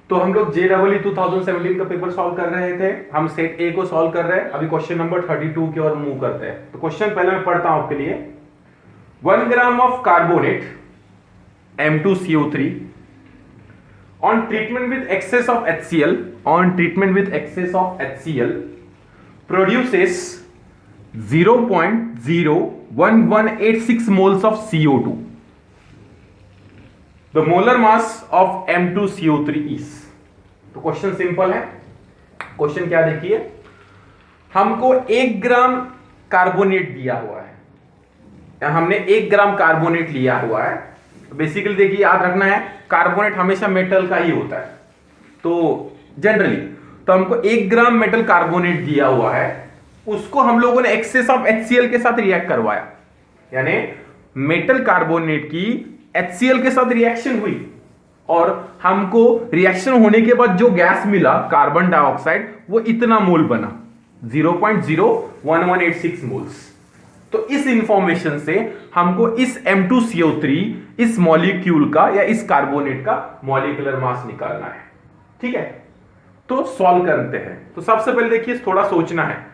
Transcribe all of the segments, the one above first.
तो हम लोग JEE 2017 का पेपर सॉल्व कर रहे थे, हम सेट ए को सॉल्व कर रहे हैं। अभी क्वेश्चन नंबर 32 की ओर मूव करते हैं। तो क्वेश्चन पहले मैं पढ़ता हूं आपके लिए। 1 gram of carbonate M2CO3 on treatment with excess of HCl produces 0.01186 moles of CO2. The molar mass of M2CO3 is। तो क्वेश्चन सिंपल है। क्वेश्चन क्या देखिए, हमको 1 ग्राम कार्बोनेट दिया हुआ है, या हमने 1 ग्राम कार्बोनेट लिया हुआ है। बेसिकली देखिए, याद रखना है कार्बोनेट हमेशा मेटल का ही होता है, तो जनरली तो हमको 1 ग्राम मेटल कार्बोनेट दिया हुआ है, उसको हम लोगों ने एक्सेस ऑफ HCl के साथ रिएक्ट करवाया, यानी मेटल कार्बोनेट की HCl के साथ रिएक्शन हुई और हमको रिएक्शन होने के बाद जो गैस मिला कार्बन डाइऑक्साइड, वो इतना मोल बना 0.01186 मोल्स। तो इस इंफॉर्मेशन से हमको इस M2CO3 इस मॉलिक्यूल का या इस कार्बोनेट का मॉलिक्यूलर मास निकालना है। ठीक है, तो सॉल्व करते हैं। तो सबसे पहले देखिए, थोड़ा सोचना है।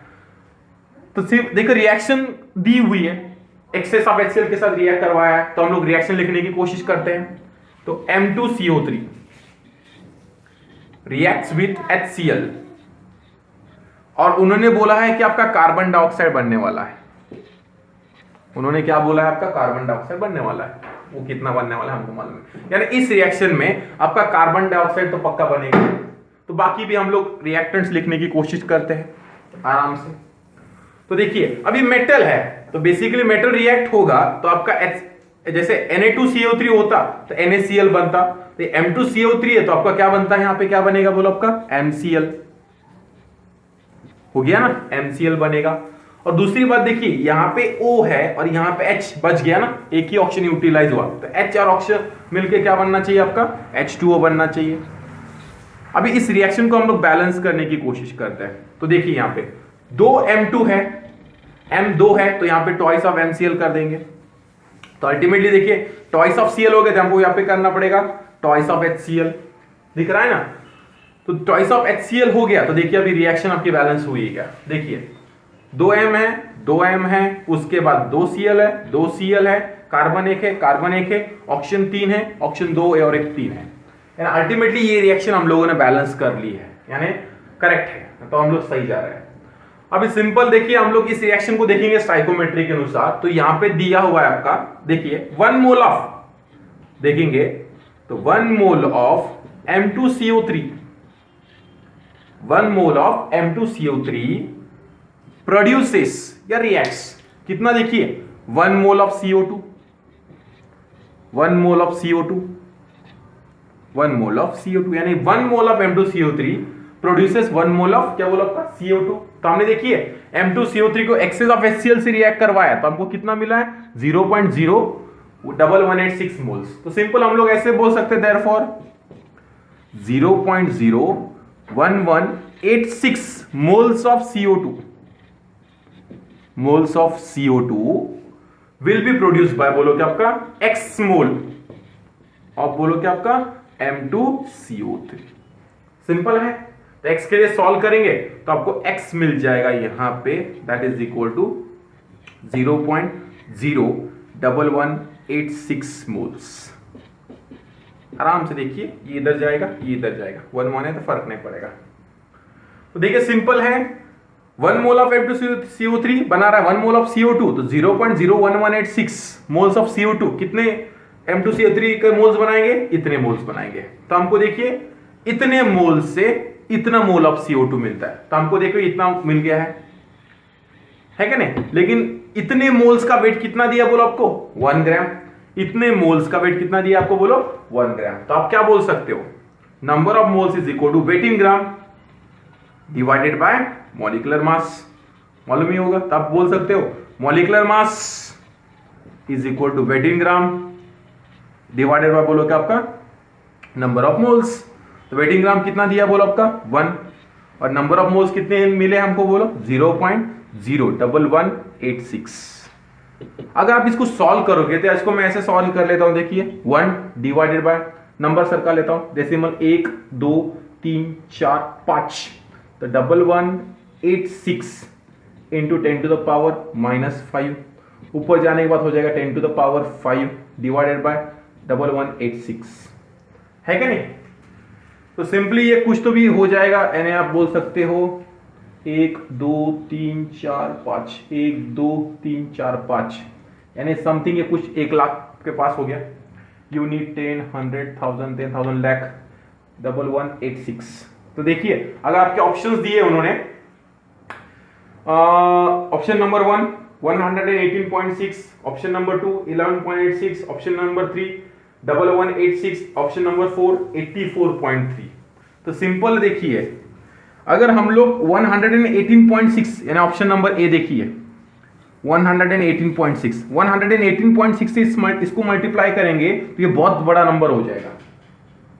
तो सिर्फ देखो, रिएक्शन दी हुई है, एक्सेस ऑफ HCl के साथ रिएक्ट करवाया है, तो हम लोग रिएक्शन लिखने की कोशिश करते हैं। तो M2CO3 रिएक्ट्स विथ HCl और उन्होंने बोला है कि आपका कार्बन डाइऑक्साइड बनने वाला है। उन्होंने क्या बोला है, आपका कार्बन डाइऑक्साइड बनने वाला है। वो कितना बनने वाला है हमको मालूम है, यानी इस रिएक्शन में आपका कार्बन डाइऑक्साइड तो पक्का बनेगा। तो बाकी भी हम लोग रिएक्टेंट्स लिखने की कोशिश करते हैं आराम से। तो देखिए, अभी मेटल है तो बेसिकली मेटल रिएक्ट होगा तो आपका जैसे Na2CO3 होता तो NaCl बनता, तो M2CO3 है तो आपका क्या बनता है, यहां पे क्या बनेगा बोलो, आपका MCl हो गया ना, MCl बनेगा। और दूसरी बात देखिए, यहां पे O है और यहां पे H बच गया ना, एक ही ऑक्सीजन यूटिलाइज हुआ, तो H और ऑक्सीजन मिलके क्या बनना चाहिए, आपका H2O बनना चाहिए। अभी इस रिएक्शन को हम लोग बैलेंस करने की कोशिश करते हैं। तो देखिए, यहां पे 2 M2 है, M2 है, तो यहां पे ट्वाइस ऑफ MCl कर देंगे। तो अल्टीमेटली देखिए, ट्वाइस ऑफ Cl हो गया, तो हमको यहां पे करना पड़ेगा ट्वाइस ऑफ HCl। दिख रहा है ना, तो ट्वाइस ऑफ HCl हो गया। तो देखिए, अभी रिएक्शन आपकी बैलेंस हुई है क्या, देखिए 2M है, 2M है, उसके बाद 2Cl है, 2Cl है, कार्बन 1 है, कार्बन 1 है, ऑक्सीजन 3 है, ऑक्सीजन 2 है और 1 3 है। अल्टीमेटली ये रिएक्शन हम लोगों ने बैलेंस कर ली है, यानी करेक्ट है, तो हम लोग सही जा रहे हैं। अभी सिंपल देखिए, हम लोग इस रिएक्शन को देखेंगे स्टाइकोमेट्री के अनुसार। तो यहां पे दिया हुआ है आपका, देखिए 1 मोल ऑफ, देखेंगे तो 1 mole of M2CO3, 1 mole of M2CO3 produces या रिएक्ट्स कितना, देखिए 1 mole of CO2, 1 mole of CO2, 1 mole of CO2, यानी 1 mole of M2CO3 produces 1 mole of क्या बोला आपका CO2। तो हमने देखिए M2CO3 को एक्सेस ऑफ HCl से रिएक्ट करवाया, तो हमको कितना मिला है 0.01186 मोल्स। तो सिंपल हम लोग ऐसे बोल सकते हैं, therefore 0.01186 moles of CO2, moles of CO2 will be produce by, बोलो क्या आपका X मोल ऑफ, बोलो क्या आपका M2CO3। सिंपल है। तो X के लिए सॉल्व करेंगे तो आपको X मिल जाएगा यहां पे, that is equal to 0.01186 moles. आराम से देखिए, ये इधर जाएगा, ये इधर जाएगा, 1 1 है तो फर्क नहीं पड़ेगा। तो देखिए सिंपल है, 1 मोल ऑफ M2CO3 बना रहा है 1 मोल ऑफ CO2, तो 0.01186 मोल्स ऑफ CO2 कितने M2CO3 के मोल्स बनाएंगे, इतने मोल्स बनाएंगे। तो हमको देखिए इतने मोल से इतना मोल ऑफ CO2 मिलता है, तो हमको देखो इतना मिल गया है कि नहीं। लेकिन इतने मोल्स का वेट कितना दिया बोलो आपको, 1 ग्राम। इतने मोल्स का वेट कितना दिया आपको, बोलो 1 ग्राम। तो आप क्या बोल सकते हो, number of moles is equal to weight in gram divided by molecular mass, मालूम ही होगा। तो आप बोल सकते हो molecular mass is equal to weight in gram divided by, बोलो क्या आपका नंबर ऑफ मोल्स। तो वेट इन ग्राम कितना दिया बोलो आपका 1, और नंबर ऑफ मोल्स कितने मिले हमको, बोलो 0.01186। अगर आप इसको सॉल्व करोगे तो इसको मैं ऐसे सॉल्व कर लेता हूं, देखिए 1 डिवाइडेड बाय नंबर सर्कल लेता हूं, डेसिमल 1 2 3 4 5, तो 1186 इंटू 10 टू द पावर -5, ऊपर जाने के बाद हो जाएगा 10 to the power 5 divided by 1186, है क्या नहीं। तो सिंपली ये कुछ तो भी हो जाएगा, यानी आप बोल सकते हो 1 2 3 4 5, 1 2 3 4 5, यानी समथिंग ये कुछ 1 लाख के पास हो गया। You need 10 100,000 10,000 lakh 1186। तो देखिए अगर आपके ऑप्शंस दिए उन्होंने, option number 1 118.6, option number 2 11.86, option number 3 1186, option number 4 84.3। तो सिंपल देखिए अगर हम लोग 118.6 यानी ऑप्शन नंबर ए देखिए 118.6 से इसको मल्टीप्लाई करेंगे तो ये बहुत बड़ा नंबर हो जाएगा,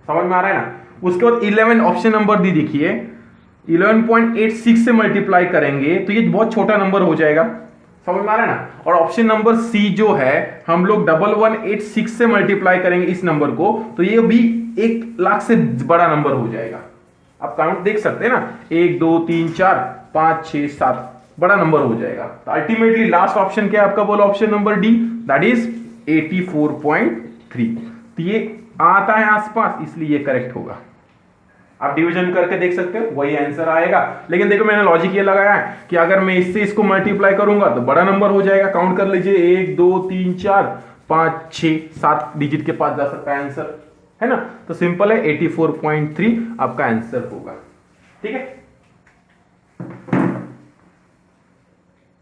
समझ में आ रहा है ना। उसके बाद 11 ऑप्शन नंबर डी देखिए 11.86 से मल्टीप्लाई करेंगे तो ये बहुत छोटा नंबर हो जाएगा, समझ में आ रहा है ना। और ऑप्शन नंबर सी जो है हम लोग 1186 से मल्टीप्लाई करेंगे इस नंबर को तो ये भी 1 लाख से बड़ा नंबर हो जाएगा। आप काउंट देख सकते हैं ना, 1 2 3 4 5 6 7, बड़ा नंबर हो जाएगा। तो अल्टीमेटली लास्ट ऑप्शन क्या है आपका, बोला option number D, that is 84.3। तो ये आता है आसपास, इसलिए ये करेक्ट होगा। आप डिवीजन करके देख सकते हो वही आंसर आएगा। लेकिन देखो मैंने लॉजिक ये लगाया है कि अगर मैं इससे इसको मल्टीप्लाई करूंगा तो बड़ा नंबर हो जाएगा। काउंट कर लीजिए 1 2 3 4 5 6 7 डिजिट के पास जा सकता है आंसर, है ना। तो सिंपल है 84.3 आपका आंसर होगा, ठीक है।